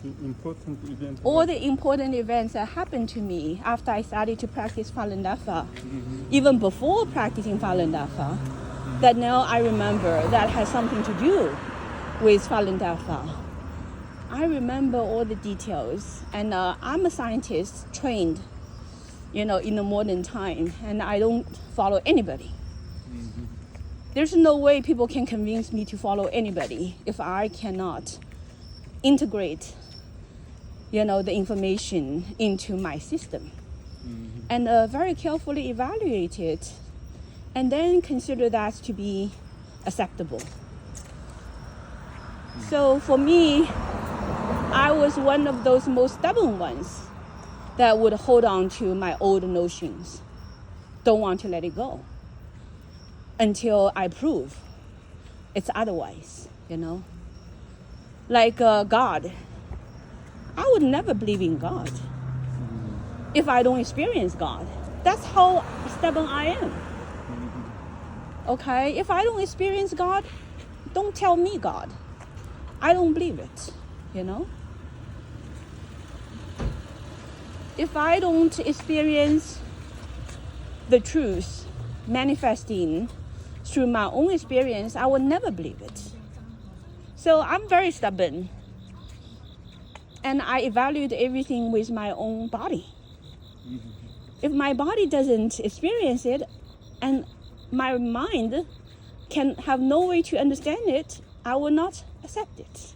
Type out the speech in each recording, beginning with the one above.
important events? All the important events that happened to me after I started to practice Falun Dafa, even before practicing Falun Dafa, that now I remember that has something to do with Falun Dafa. I remember all the details, and I'm a scientist trained, in the modern time, and I don't follow anybody. There's no way people can convince me to follow anybody if I cannot integrate, the information into my system, and very carefully evaluate it, and then consider that to be acceptable. So for me, I was one of those most stubborn ones that would hold on to my old notions, don't want to let it go until I prove it's otherwise, Like God. I would never believe in God if I don't experience God. That's how stubborn I am. Okay? If I don't experience God, don't tell me God. I don't believe it, If I don't experience the truth manifesting through my own experience, I will never believe it. So I'm very stubborn. And I evaluate everything with my own body. If my body doesn't experience it, and my mind can have no way to understand it, I will not accept it.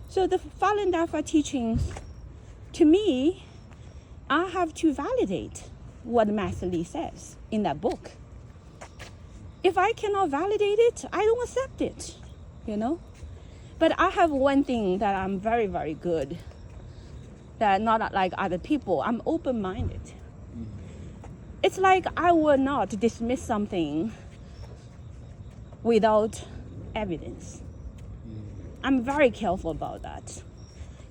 So the Falun Dafa teachings, to me, I have to validate what Master Li says in that book. If I cannot validate it, I don't accept it, But I have one thing that I'm very, very good, that not like other people. I'm open-minded. It's like I will not dismiss something without evidence. I'm very careful about that.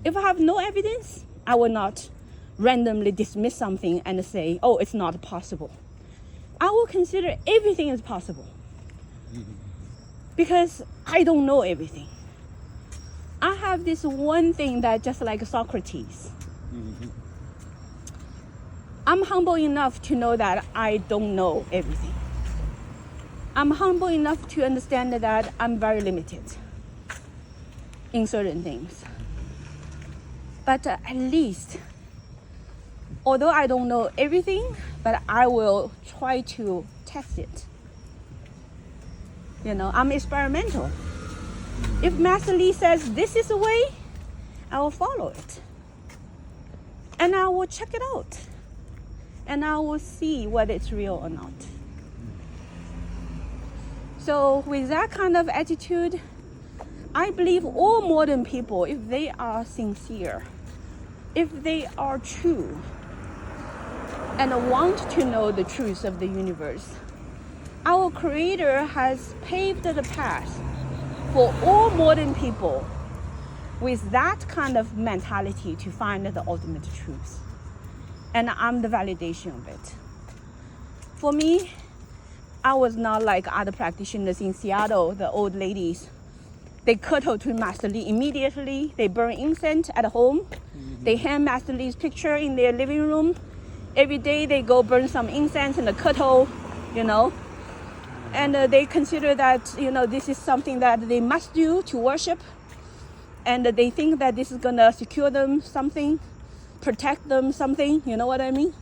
If I have no evidence, I will not randomly dismiss something and say, oh, it's not possible. I will consider everything is possible because I don't know everything. I have this one thing that just like Socrates. I'm humble enough to know that I don't know everything. I'm humble enough to understand that I'm very limited in certain things. But at least, although I don't know everything, but I will try to test it. I'm experimental. If Master Li says this is the way, I will follow it. And I will check it out. And I will see whether it's real or not. So with that kind of attitude, I believe all modern people, if they are sincere, if they are true, and want to know the truth of the universe, our Creator has paved the path for all modern people with that kind of mentality to find the ultimate truth. And I'm the validation of it. For me, I was not like other practitioners in Seattle, the old ladies. They kowtow to Master Li immediately. They burn incense at home. They hang Master Li's picture in their living room. Every day they go burn some incense in the kowtow, And they consider that, this is something that they must do to worship. And they think that this is going to secure them something, protect them something, you know what I mean?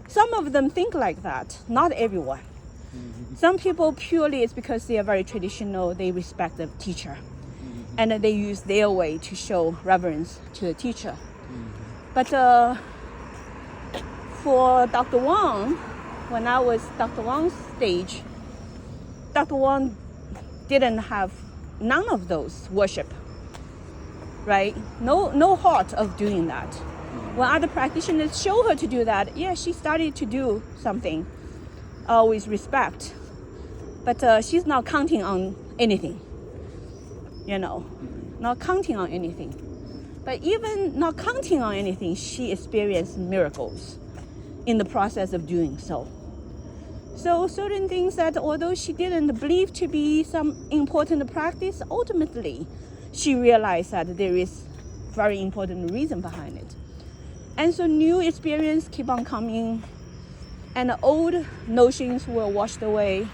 Some of them think like that, not everyone. Some people purely it's because they are very traditional, they respect the teacher. And they use their way to show reverence to the teacher. But for Dr. Wang, when I was Dr. Wang's stage, Dr. Wang didn't have none of those worship, right? No heart of doing that. When other practitioners show her to do that, she started to do something with respect. But she's not counting on anything, not counting on anything. But even not counting on anything, she experienced miracles in the process of doing so. So certain things that although she didn't believe to be some important practice, ultimately she realized that there is very important reason behind it. And so new experience keep on coming, and the old notions were washed away,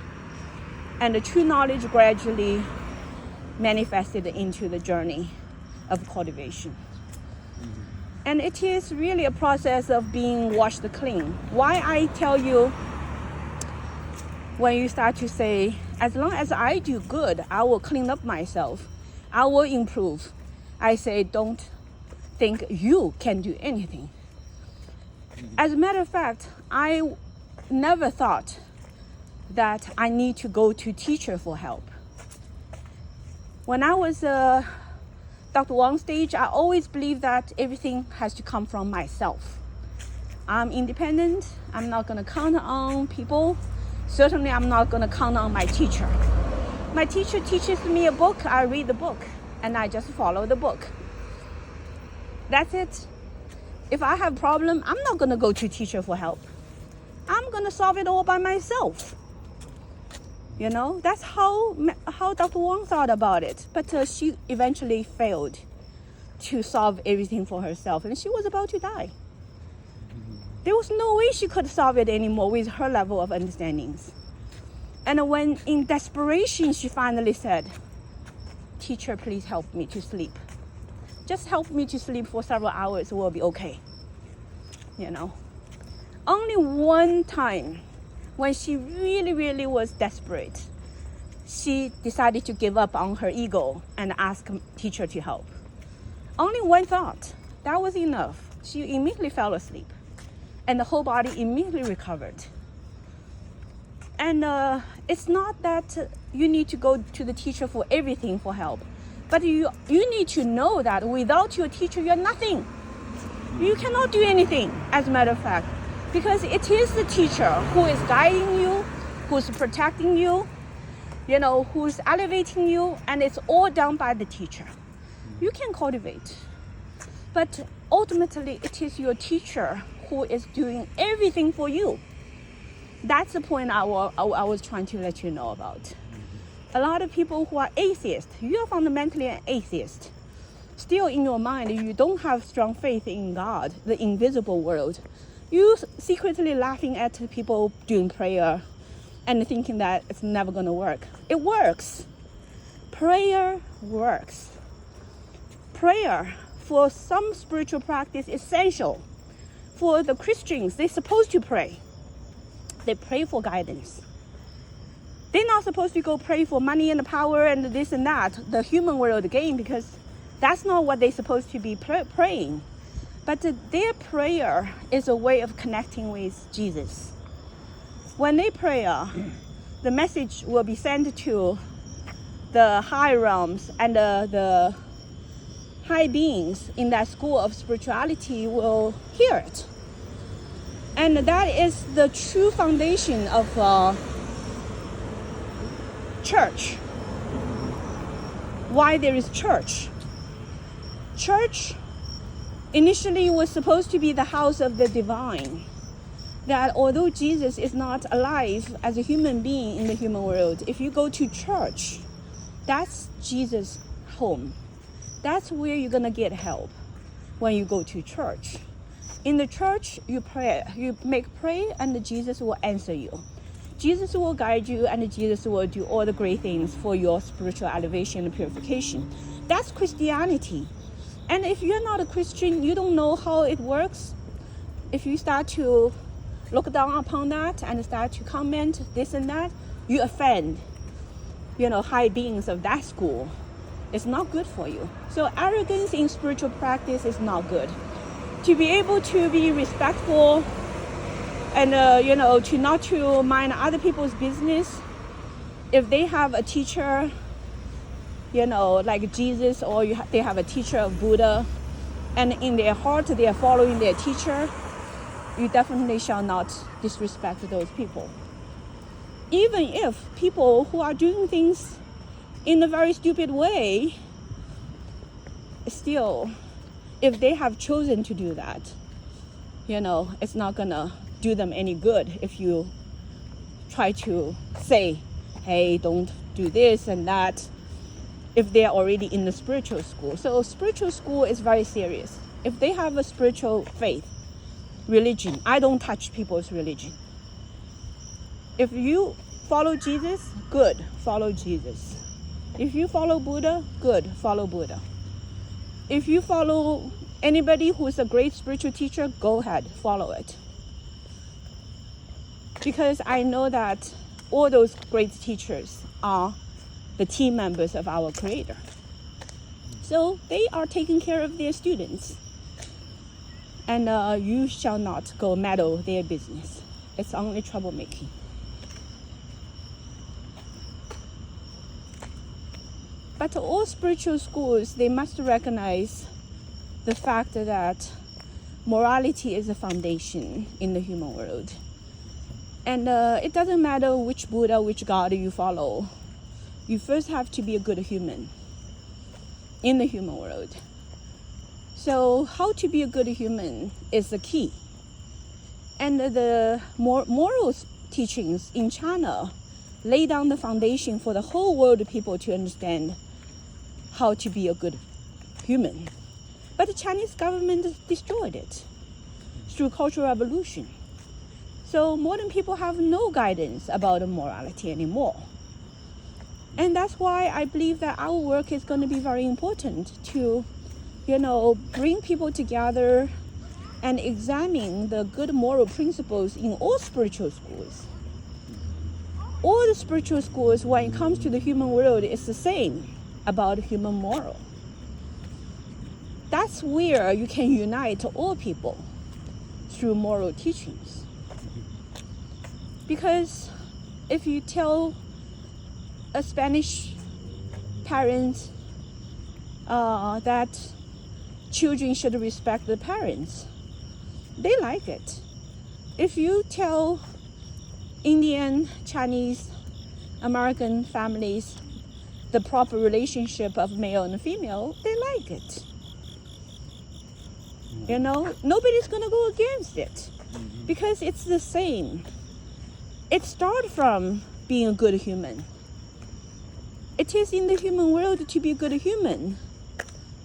and the true knowledge gradually manifested into the journey of cultivation. And it is really a process of being washed clean. Why I tell you, when you start to say, as long as I do good, I will clean up myself, I will improve. I say, don't think you can do anything. As a matter of fact, I never thought that I need to go to teacher for help. When I was Dr. Wang stage, I always believed that everything has to come from myself. I'm independent. I'm not going to count on people. Certainly, I'm not going to count on my teacher. My teacher teaches me a book. I read the book, and I just follow the book. That's it. If I have a problem, I'm not going to go to teacher for help. I'm going to solve it all by myself. You know, that's how Dr. Wang thought about it. But she eventually failed to solve everything for herself, and she was about to die. There was no way she could solve it anymore with her level of understandings. And when in desperation, she finally said, "Teacher, please help me to sleep. Just help me to sleep for several hours, it will be okay." You know, only one time when she really, really was desperate, she decided to give up on her ego and ask teacher to help. Only one thought, that was enough. She immediately fell asleep, and the whole body immediately recovered. And it's not that you need to go to the teacher for everything for help, but you need to know that without your teacher, you're nothing. You cannot do anything, as a matter of fact, because it is the teacher who is guiding you, who's protecting you, you know, who's elevating you, and it's all done by the teacher. You can cultivate, but ultimately it is your teacher who is doing everything for you. That's the point I was trying to let you know about. A lot of people who are atheists, you are fundamentally an atheist. Still in your mind, you don't have strong faith in God, the invisible world. You secretly laughing at people doing prayer and thinking that it's never going to work. It works. Prayer works. Prayer for some spiritual practice is essential. For the Christians, they're supposed to pray. They pray for guidance. They're not supposed to go pray for money and power and this and that, the human world again, because that's not what they're supposed to be praying. But their prayer is a way of connecting with Jesus. When they pray, the message will be sent to the high realms, and the high beings in that school of spirituality will hear it. And that is the true foundation of church. Why there is church? Church initially was supposed to be the house of the divine. That although Jesus is not alive as a human being in the human world, if you go to church, that's Jesus' home. That's where you're gonna get help when you go to church. In the church, you pray, you make prayer, and Jesus will answer you. Jesus will guide you, and Jesus will do all the great things for your spiritual elevation and purification. That's Christianity. And if you're not a Christian, you don't know how it works. If you start to look down upon that and start to comment this and that, you offend, you know, high beings of that school. It's not good for you. So arrogance in spiritual practice is not good. To be able to be respectful and, you know, to not to mind other people's business. If they have a teacher, you know, like Jesus, or they have a teacher of Buddha, and in their heart they are following their teacher, you definitely shall not disrespect those people. Even if people who are doing things in a very stupid way, still, if they have chosen to do that, you know, it's not gonna do them any good if you try to say, hey, don't do this and that. if they are already in the spiritual school. So spiritual school is very serious. If they have a spiritual faith, religion, I don't touch people's religion. If you follow Jesus, good, follow Jesus. If you follow Buddha, good, follow Buddha. If you follow anybody who is a great spiritual teacher, go ahead, follow it. Because I know that all those great teachers are the team members of our Creator. So they are taking care of their students. And you shall not go meddle their business. It's only troublemaking. But all spiritual schools, they must recognize the fact that morality is a foundation in the human world. And it doesn't matter which Buddha, which God you follow. You first have to be a good human in the human world. So how to be a good human is the key. And the moral teachings in China lay down the foundation for the whole world of people to understand how to be a good human. But the Chinese government destroyed it through Cultural Revolution. So modern people have no guidance about morality anymore. And that's why I believe that our work is going to be very important to, bring people together and examine the good moral principles in all spiritual schools. All the spiritual schools, when it comes to the human world, is the same about human moral. That's where you can unite all people through moral teachings. Because if you tell a Spanish parent that children should respect the parents, they like it. If you tell Indian, Chinese, American families the proper relationship of male and female, they like it. Nobody's going to go against it because it's the same. It starts from being a good human. It is in the human world to be a good human.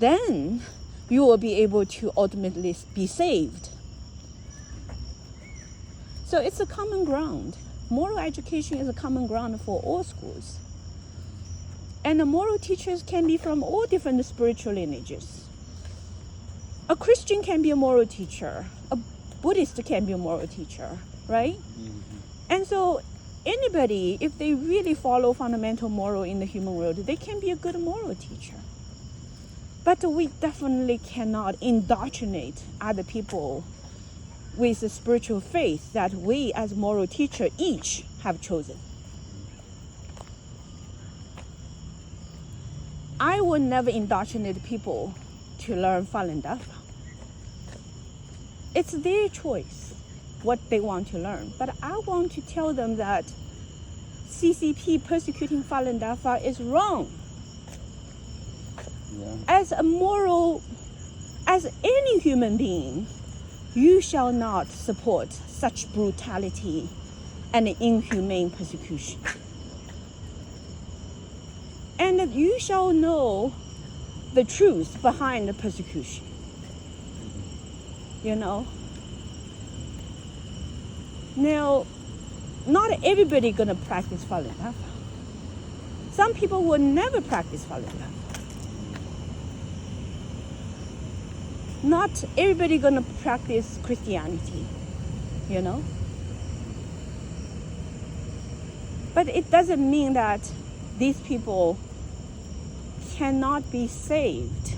Then you will be able to ultimately be saved. So it's a common ground. Moral education is a common ground for all schools. And the moral teachers can be from all different spiritual lineages. A Christian can be a moral teacher. A Buddhist can be a moral teacher, right? And so anybody, if they really follow fundamental moral in the human world, they can be a good moral teacher. But we definitely cannot indoctrinate other people with the spiritual faith that we as moral teacher each have chosen. I will never indoctrinate people to learn Falun Dafa. It's their choice what they want to learn. But I want to tell them that CCP persecuting Falun Dafa is wrong. Yeah. As any human being, you shall not support such brutality and inhumane persecution. And you shall know the truth behind the persecution. Now, not everybody gonna practice Falun Dafa. Some people will never practice Falun Dafa. Not everybody gonna practice Christianity, But it doesn't mean that these people cannot be saved.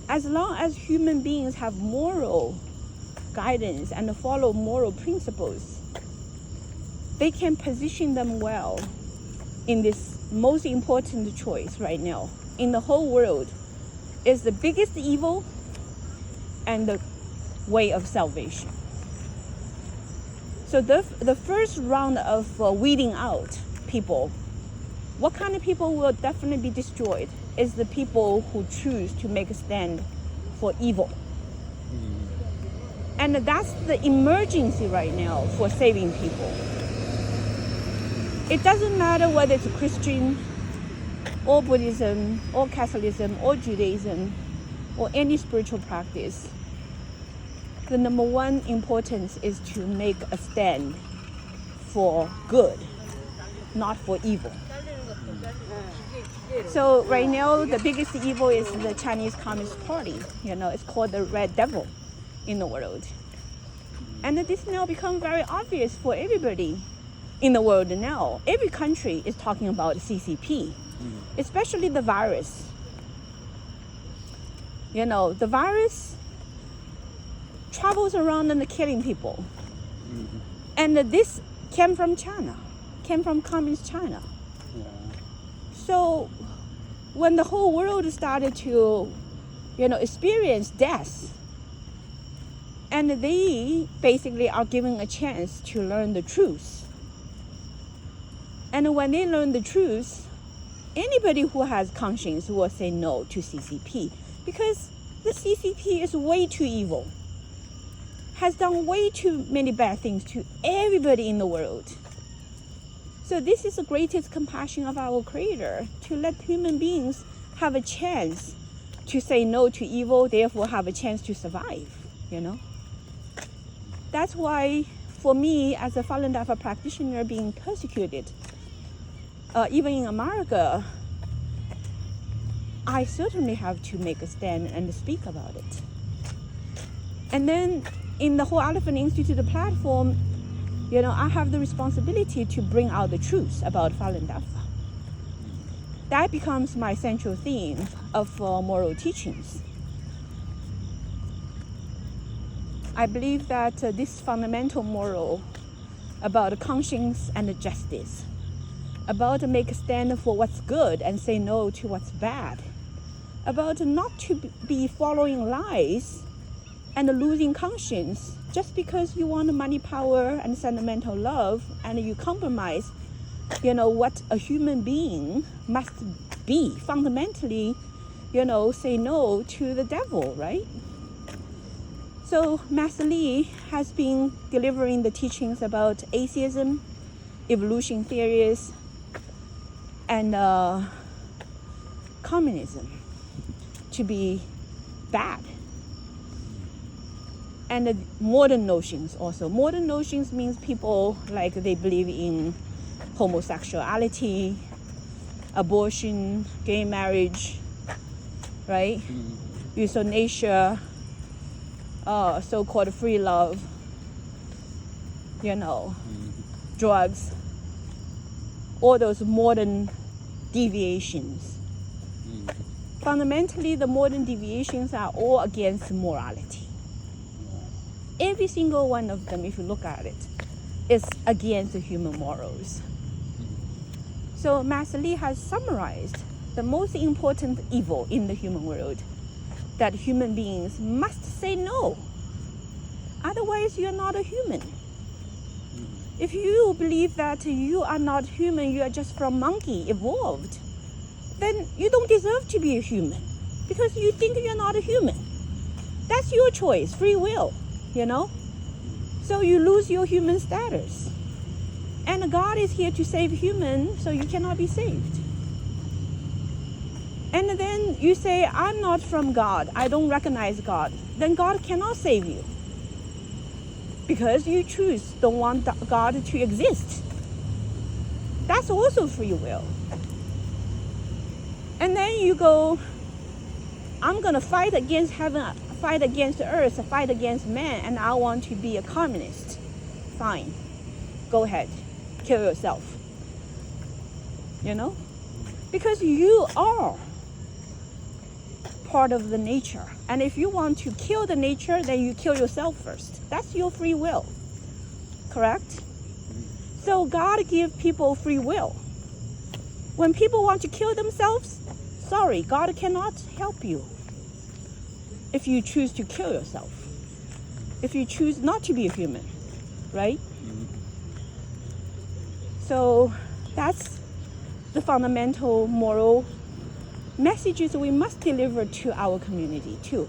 As long as human beings have moral guidance and follow moral principles, they can position them well in this most important choice right now in the whole world. Is the biggest evil and the way of salvation. So the first round of weeding out people, what kind of people will definitely be destroyed is the people who choose to make a stand for evil. And that's the emergency right now for saving people. It doesn't matter whether it's a Christian, or Buddhism, or Catholicism, or Judaism, or any spiritual practice, the number one importance is to make a stand for good, not for evil. So right now, the biggest evil is the Chinese Communist Party. It's called the Red Devil in the world. And this now becomes very obvious for everybody in the world now. Every country is talking about CCP, especially the virus. The virus travels around and killing people. And this came from China, came from communist China. So when the whole world started to, experience death, and they basically are given a chance to learn the truth. And when they learn the truth, anybody who has conscience will say no to CCP, because the CCP is way too evil, has done way too many bad things to everybody in the world. So this is the greatest compassion of our Creator, to let human beings have a chance to say no to evil, therefore have a chance to survive, That's why, for me, as a Falun Dafa practitioner being persecuted, even in America, I certainly have to make a stand and speak about it. And then in the whole Elephant Institute platform, I have the responsibility to bring out the truth about Falun Dafa. That becomes my central theme of moral teachings. I believe that this fundamental moral about conscience and justice, about make a stand for what's good and say no to what's bad, about not to be following lies and losing conscience just because you want money, power, and sentimental love, and you compromise, what a human being must be fundamentally, say no to the devil, right? So Master Lee has been delivering the teachings about atheism, evolution theories, and communism to be bad. And the modern notions also. Modern notions means people like they believe in homosexuality, abortion, gay marriage, right? Euthanasia, so-called free love, drugs, all those modern deviations. Fundamentally, the modern deviations are all against morality. Every single one of them, if you look at it, is against the human morals. So Master Lee has summarized the most important evil in the human world, that human beings must say no. Otherwise, you're not a human. If you believe that you are not human, you are just from monkey evolved, then you don't deserve to be a human, because you think you're not a human. That's your choice, free will. So you lose your human status. And God is here to save humans, so you cannot be saved. And then you say, I'm not from God, I don't recognize God. Then God cannot save you, because you don't want God to exist. That's also free will. And then you go, I'm going to fight against heaven, fight against earth, fight against man, and I want to be a communist. Fine. Go ahead. Kill yourself. Because you are part of the nature. And if you want to kill the nature, then you kill yourself first. That's your free will. Correct? So God gives people free will. When people want to kill themselves, sorry, God cannot help you. If you choose to kill yourself, if you choose not to be a human, right? So that's the fundamental moral messages we must deliver to our community too.